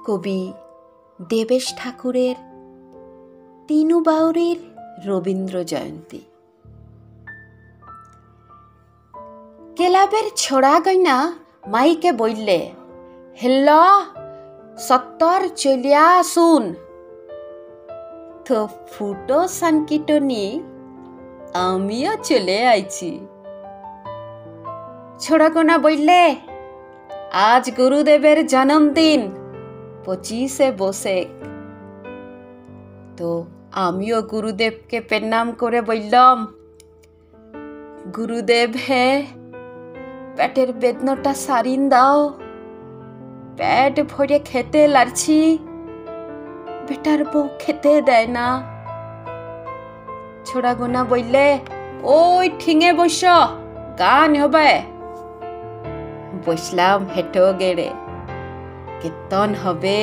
কবি দেবেশ ঠাকুরের তিনু বাউরির রবীন্দ্র জয়ন্তী। ক্লাবের ছোড়া গইনা মাইকে বললে, হেল্ল সত্তর চলিয়া আসুন। তো ফুটো সানকিটো নিয়ে আমিও চলে আইছি। ছোড়াগোনা বললে, আজ গুরুদেবের জন্মদিন 25শে বৈশাখ। তো আমিও গুরুদেবকে প্রণাম করে বললাম, গুরুদেব হে, পেটের বেদনাটা সারিন দাও, পেট ভরে খেতে লাগছি, বেটার বউ খেতে দেয় না। ছোড়াগোনা বললে, ওই ঠিঙে বস, গান হবে। বসলাম হেঁটো গেড়ে, কীর্তন হবে,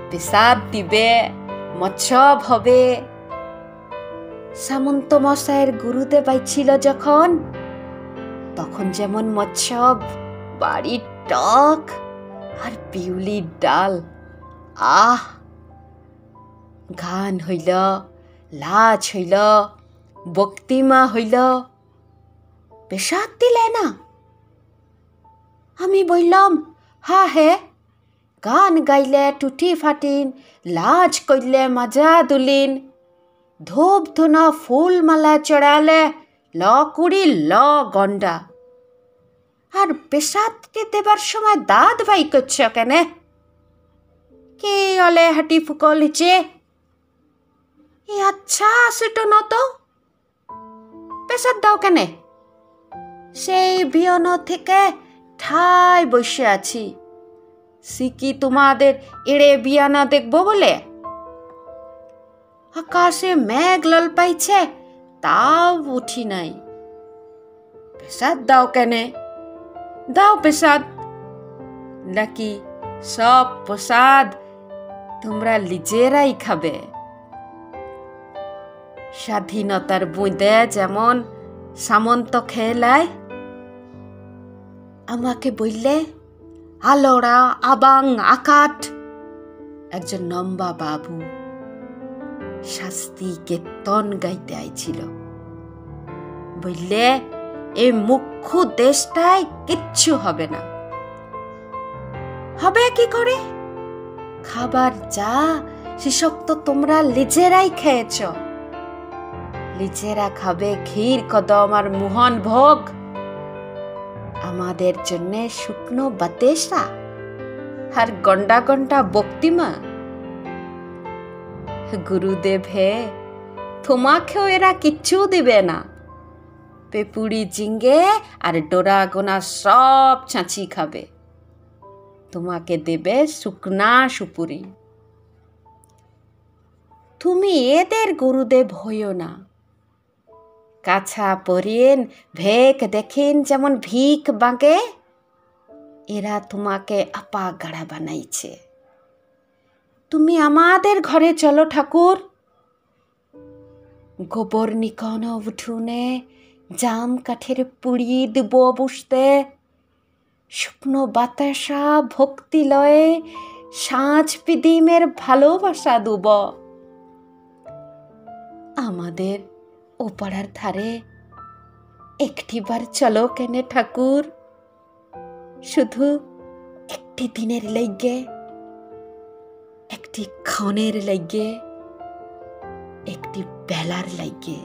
পেশাদ দিবে, মৎসব হবে। সামন্ত মশাইয়ের গুরুদেব আইছিল যখন, তখন যেমন মৎসব, বাড়ির টক আর বিউলির ডাল, আহ! গান হইল, লাজ হইল, বক্তিমা হইল, পেশাদ দিলে না। আমি বললাম, হা হে, গান গাইলে টুটি ফাটিন, লাজ করলে মাজা দুলিন, ধূপ ধুনা ফুল মালা চড়ালে ল কুড়ি ল গন্ডা। আর পেশাদটি দেবার সময় দাঁত বাই করছ কেন? কে অলে হাঁটি ফুকো লিচে? আচ্ছা সেটা না তো, পেশাদ দাও কেন? সেই বিয়ন থেকে ঠাই বসে আছি, সিকি তোমাদের এড়ে বিয়ানা দেখবো বলে। আকাশে মেঘ লল পাইছে, তাও উঠি নাই। পেশাদ দাও কেন? দাও পেশাদ। নাকি সব প্রসাদ তোমরা নিজেরাই খাবে? স্বাধীনতার বুঁদে যেমন সামন্ত খেলায়, আমাকে বললে, আলোড়া আবাং আকাট একজন নম্বা বাবু শাস্তি কীর্তন গাইতে আইছিল। বললে, এই মুখ্য দেশটায় কিচ্ছু হবে না। হবে কি করে? খাবার যা সেসব তো তোমরা নিজেরাই খেয়েছ। নিজেরা খাবে ক্ষীর কদম আর মোহন ভোগ, আমাদের জন্য শুকনো বাতেসা আর গন্ডা গন্ডা বক্তিমা। গুরুদেব হে, তোমাকেও এরা কিচ্ছু দিবে না। পেপুড়ি জিঙ্গে আর ডোরা গোনা সব ছাঁচি খাবে, তোমাকে দেবে শুকনা সুপুরি। তুমি এদের গুরুদেব হইও না। কাছা পরিয়েন ভেক দেখেন যেমন ভিক বাঁকে, এরা তোমাকে আপা গাড়া বানাইছে। তুমি আমাদের ঘরে চলো ঠাকুর, গোবর নিকন উঠুনে জাম কাঠের পুড়ি দিব বসতে, শুকনো বাতাসা ভক্তি লয়ে সাঁঝ পিদিমের ভালোবাসা দুব। আমাদের ও পাড়ার ধারে একটিবার চলো কেনে ঠাকুর, শুধু একটি দিনের লাইগে, একটি ক্ষণের লাইগে, একটি বেলার লাইগে।